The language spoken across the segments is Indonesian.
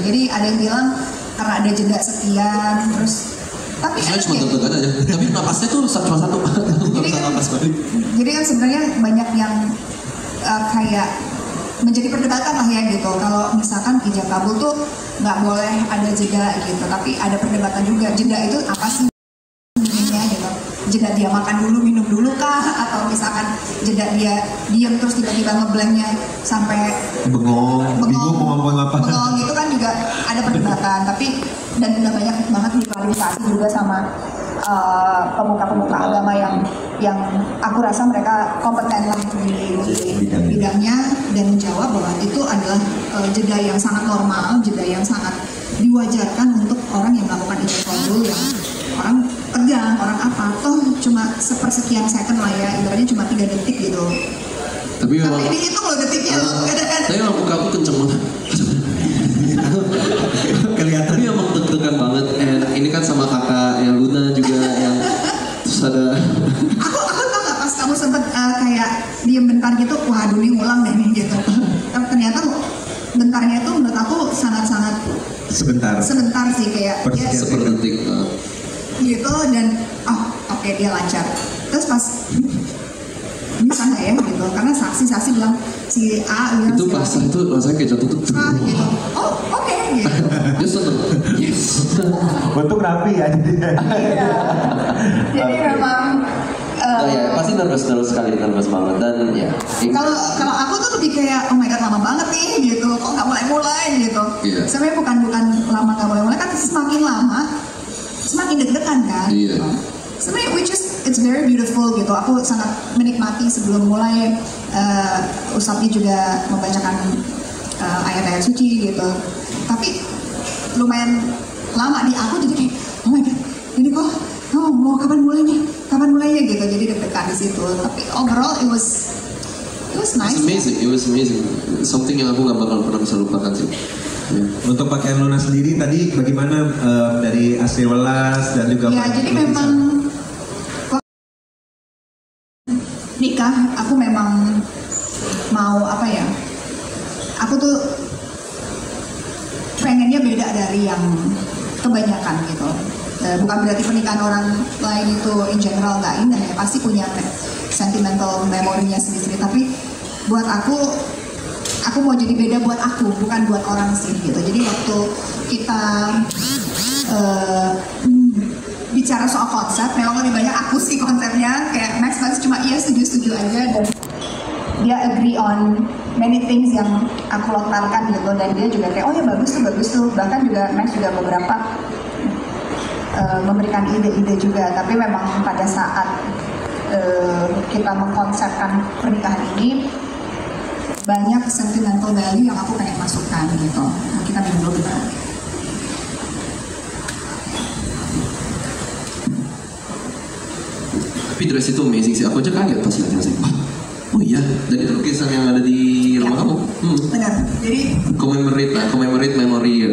Jadi ada yang bilang karena ada jeda sekian, terus tapi saya cuma deg-degan aja. Tapi napasnya tuh cuma satu. Nggak bisa napas balik. Jadi kan sebenarnya banyak yang kayak menjadi perdebatan lah ya gitu. Kalau misalkan ijab kabul tuh nggak boleh ada jeda gitu, tapi ada perdebatan juga. Jeda itu apa sih? Gitu. Jeda dia makan dulu, minum dulu kah? Atau misalkan jeda dia diam terus tiba-tiba ngeblanknya sampai bengong, bingung mau ngomong apa? Bengong itu kan juga ada perdebatan. Tapi dan udah banyak banget diklarifikasi juga sama pemuka-pemuka agama yang aku rasa mereka kompeten lah di bidangnya dan menjawab bahwa itu adalah jeda yang sangat normal, jeda yang sangat diwajarkan untuk orang yang melakukan ijab kabul yang orang tegang, orang apa, toh cuma sepersekian second lah ya, ibaratnya cuma 3 detik gitu. Tapi memang dihitung loh detiknya loh, kadang-kadang. Tapi memang muka aku kenceng banget. Kelihatan. Tapi emang deg-degan banget. And ini kan sama kakak yang Luna juga yang terus ada. Aku tau gak pas kamu sempet kayak diem bentar gitu, wah aduh ini ngulang deh nih gitu. Tapi ternyata bentarnya tuh menurut aku sangat-sangat sebentar sih kayak ya, seperdetik gitu dan oke, dia lancar. Terus pas bisa nggak ya gitu, karena saksi bilang si A bilang itu pas itu rasanya kayak jatuh tuh gitu. Oke gitu. Dia seneng. Yes. Bentuk rapi ya. Iya. Jadi memang ya pasti nervous sekali, nervous banget dan ya. Kalau aku tuh lebih kayak oh my god lama banget nih gitu, kok nggak mulai gitu. Iya. Sebenarnya bukan lama nggak mulai kan semakin lama semakin deg-degan kan. Iya. Gitu. Sebenarnya it's very beautiful gitu. Aku sangat menikmati sebelum mulai. Ustadznya juga membacakan ayat-ayat suci gitu. Tapi lumayan lama di aku jadi kayak oh my god ini kok mau kapan mulainya gitu. Jadi deg-degan di situ. Tapi overall it was nice. It was amazing. Something yang aku nggak bakal pernah bisa lupakan sih. Yeah. Untuk pakaian Luna sendiri tadi bagaimana dari asli welas dan juga ya jadi memang nikah aku memang mau apa ya, aku tuh pengennya beda dari yang kebanyakan gitu. Bukan berarti pernikahan orang lain itu in general nggak indah ya, pasti punya sentimental memorinya sendiri-sendiri, tapi buat aku mau jadi beda buat aku, bukan buat orang sih gitu. Jadi waktu kita bicara soal konsep, memang lebih banyak aku sih konsepnya, kayak Max cuma iya setuju aja dan dia agree on many things yang aku lontarkan gitu, dan dia juga kayak oh ya bagus tuh, bahkan juga Max juga beberapa memberikan ide-ide juga. Tapi memang pada saat kita mengkonsepkan pernikahan ini banyak sentimental value yang aku pengen masukkan gitu. Nah, kita minum dulu bentar. Tapi dress itu amazing sih. Aku aja kaget pas lihatnya sih. Oh iya, dari lukisan yang ada di rumah kamu. Benar. Jadi commemorate memory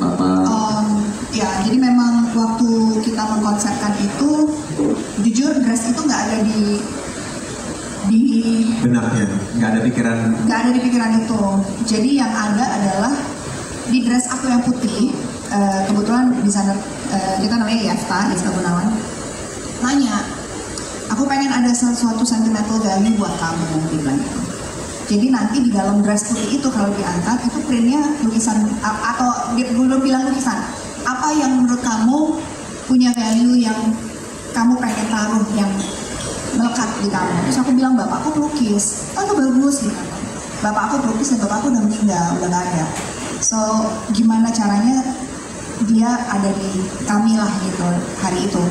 apa? Ya, jadi memang waktu kita mengkonsepkan itu, jujur dress itu nggak ada di benaknya, nggak ada di pikiran itu. Jadi yang ada adalah di dress aku yang putih. Kebetulan desainer kita namanya Yefta Gunawan nanya, aku pengen ada sesuatu sentimental value buat kamu bilang gitu. Jadi nanti di dalam dress putih itu kalau diangkat itu printnya lukisan atau belum bilang lukisan, apa yang menurut kamu punya value yang kamu pengen taruh yang melekat di kamu. Terus aku bilang bapakku pelukis, itu bagus gitu. Bapakku pelukis dan bapakku udah meninggal, udah gak ada. So gimana caranya dia ada di kami lah gitu hari itu.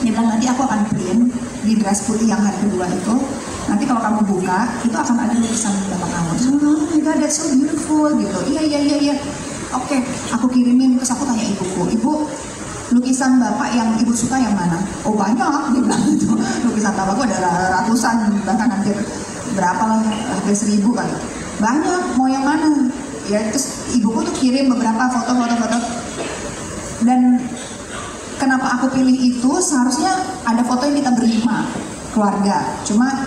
Dia bilang nanti aku akan print di dress putih yang hari kedua itu. Nanti kalau kamu buka itu akan ada lukisan bapak kamu. Terus oh my god that's so beautiful gitu. Iya. Oke, aku kirimin. Terus aku tanya ibuku, ibu lukisan bapak yang ibu suka yang mana? Oh banyak, dia bilang gitu. Lukisan bapakku ada ratusan, bahkan hampir berapa lah, hampir 1000 kali. Banyak, mau yang mana? Ya terus ibuku tuh kirim beberapa foto. Dan kenapa aku pilih itu, seharusnya ada foto yang kita berlima, keluarga. Cuma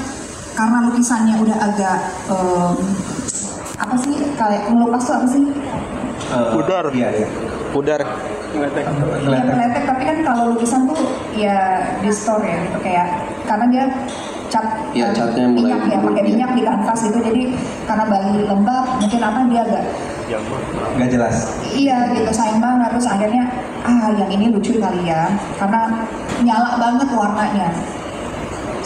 karena lukisannya udah agak Kayak ngelupas tuh apa sih? Pudar. Iya. Pudar. Ya meletek, tapi kan kalau lukisan tuh ya di store ya gitu kayak karena dia cat Iya, catnya mulai minyak ya, pakai minyak di kanvas itu, jadi karena bayi lembab mungkin apa dia agak Nggak jelas. iya gitu sayang banget, terus akhirnya yang ini lucu kali ya karena nyala banget warnanya.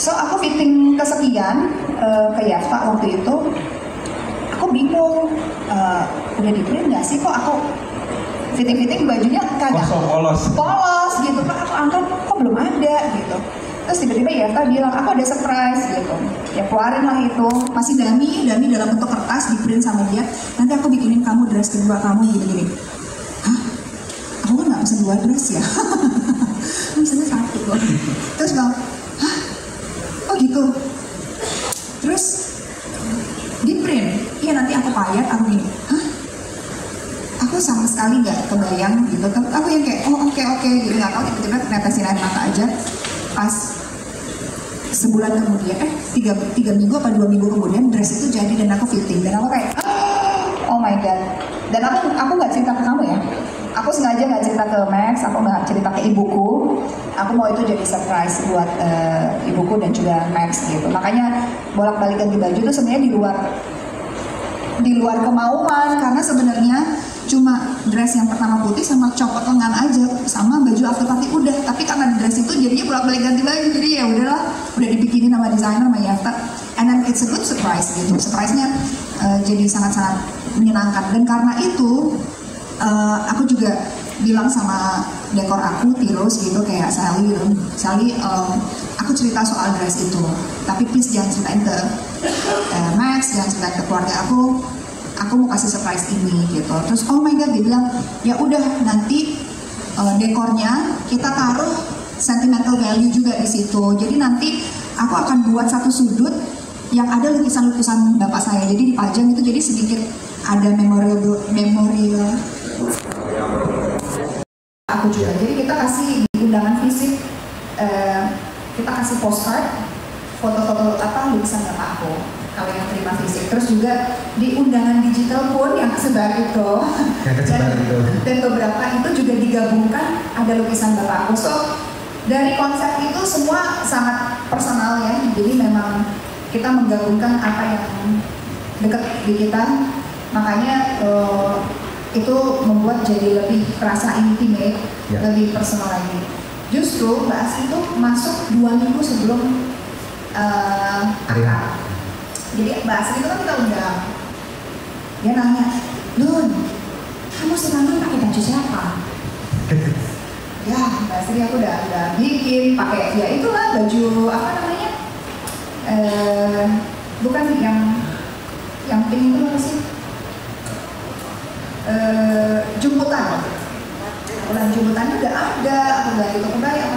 So aku fitting kesekian ke Yafta waktu itu, aku bingung udah di print nggak sih, kok aku fitting bajunya kagak polos gitu, kan aku angkat kok belum ada gitu. Terus tiba-tiba Yafta bilang aku ada surprise gitu, ya keluarin lah itu, masih dami dalam bentuk kertas, di print sama dia, nanti aku bikinin kamu dress kedua kamu gini-gini. Hah? Aku kan nggak pesen 2 dress ya, misalnya 1 kok. Terus bilang, hah? Oh gitu. Terus di print, iya nanti aku payat, aku gini, hah? Aku sama sekali nggak kebayang gitu, aku yang kayak oke gitu, nggak tahu tiba-tiba netesin air mata aja. Pas sebulan kemudian, 3 minggu apa 2 minggu kemudian dress itu jadi dan aku fitting, dan aku kayak oh my god. Dan aku nggak cerita ke kamu ya, aku sengaja nggak cerita ke Max, aku nggak cerita ke ibuku, aku mau itu jadi surprise buat ibuku dan juga Max gitu. Makanya bolak-balik ganti baju itu sebenarnya di luar kemauan, karena sebenarnya cuma dress yang pertama putih sama copot lengan aja, sama baju after party udah. Tapi karena dress itu jadinya bolak-balik ganti baju, jadi ya udahlah, udah dibikinin sama desainer sama Yafta, and then it's a good surprise gitu. Surprise-nya jadi sangat-sangat menyenangkan, dan karena itu aku juga bilang sama dekor aku Tiros gitu, kayak Sally gitu, Sally aku cerita soal dress itu, tapi please jangan ceritain ke Max, jangan ceritain ke keluarga aku mau kasih surprise ini gitu. Terus oh my god, dia bilang ya udah nanti dekornya kita taruh sentimental value juga di situ. Jadi nanti aku akan buat satu sudut yang ada lukisan-lukisan bapak saya, jadi dipajang itu, jadi sedikit ada memorial aku juga. Jadi kita kasih di undangan fisik, kita kasih postcard foto-foto lukisan bapak aku kalau yang terima fisik. Terus juga di undangan digital pun yang kesebar itu, dan beberapa itu juga digabungkan ada lukisan bapakku. So dari konsep itu semua sangat personal ya, jadi memang kita menggabungkan apa yang dekat di kita, makanya itu membuat jadi lebih terasa intimate, lebih personal lagi. Justru Mbak Asri itu masuk 2 minggu sebelum akad. Jadi Mbak Asri itu kan kita undang, dia nanya, Nun, kamu senang pakai baju siapa? Ya Mbak Asri aku udah bikin pakai ya itulah baju apa namanya, bukan yang pink itu apa sih, jemputan. Bulan jemputannya udah ada, aku udah gitu kebaya.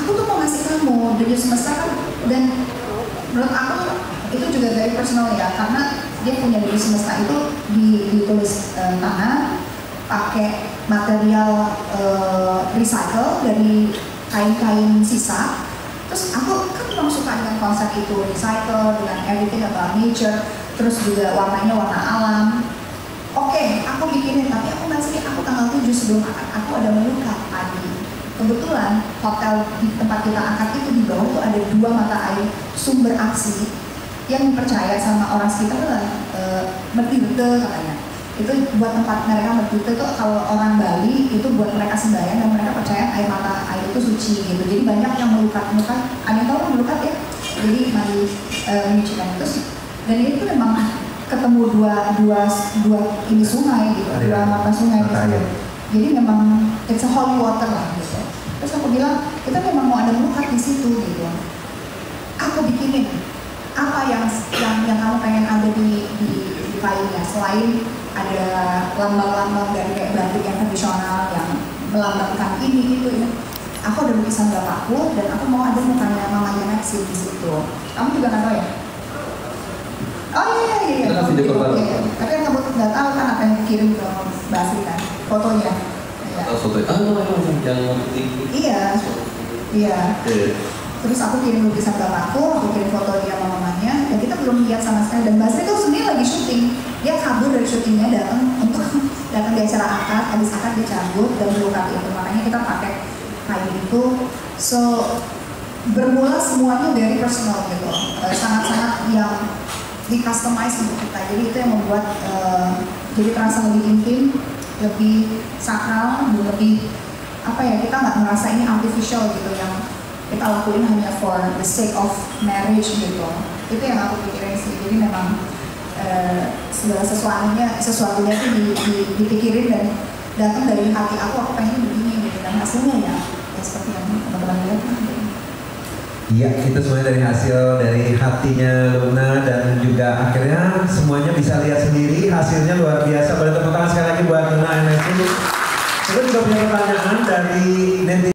Aku tuh mau ngasih kamu dari semesta kan, dan menurut aku itu juga very personal ya, karena dia punya dari semesta itu ditulis tangan pakai material recycle dari kain-kain sisa. Terus aku kan memang suka dengan konsep itu, recycle dengan everything about nature, terus juga warnanya warna alam. Oke, aku bikinin, tapi aku masih tanggal 7 sebelum akad aku ada melukat pagi. Kebetulan hotel di tempat kita akad itu di bawah tuh ada 2 mata air sumber aksi yang dipercaya sama orang sekitar adalah Mertirte katanya. Itu buat tempat mereka Mertirte tuh kalau orang Bali itu buat mereka sembahyang, dan mereka percaya air mata air itu suci gitu. Jadi banyak yang melukat, ada yang tahu melukat ya. Jadi mandi menyucikan itu, dan itu memang ketemu dua ini sungai gitu, 2 mata sungai gitu. Jadi memang it's a holy water lah gitu. Terus aku bilang kita memang mau ada melukat di situ gitu. Aku bikinin apa yang kamu pengen ada di kainnya, selain ada lambang-lambang dari kayak batik yang tradisional yang melambangkan ini itu ya. Aku ada lukisan bapakku, dan aku mau ada mukanya mamanya Maxi di situ. Kamu juga nggak tahu ya? Oh iya. Tapi yang kamu nggak tahu kan apa yang kirim ke Mbak Asri kan, fotonya. Foto yang putih. Iya. Terus aku kirim lukisan bapakku, aku kirim foto dia sama mamanya, dan kita belum lihat sama sekali. Dan Basri tuh sebenarnya lagi syuting, dia kabur dari syutingnya datang di acara akad, habis akad dia cabut dan melukai itu. Makanya kita pakai kain itu. So bermula semuanya dari personal gitu, sangat-sangat yang di customize untuk kita. Jadi itu yang membuat jadi terasa lebih intim, lebih sakral, lebih apa ya, kita nggak merasa ini artificial gitu yang kita lakuin hanya for the sake of marriage gitu. Itu yang aku pikirin sih. Jadi memang segala sesuatunya itu dipikirin dan datang dari hati aku pengen begini gitu, dan hasilnya ya seperti yang teman-teman lihat. Iya, itu semuanya dari hasil dari hatinya Luna, dan juga akhirnya semuanya bisa lihat sendiri, hasilnya luar biasa. Boleh tepuk tangan sekali lagi buat Luna MSU. Kita juga punya pertanyaan dari netizen.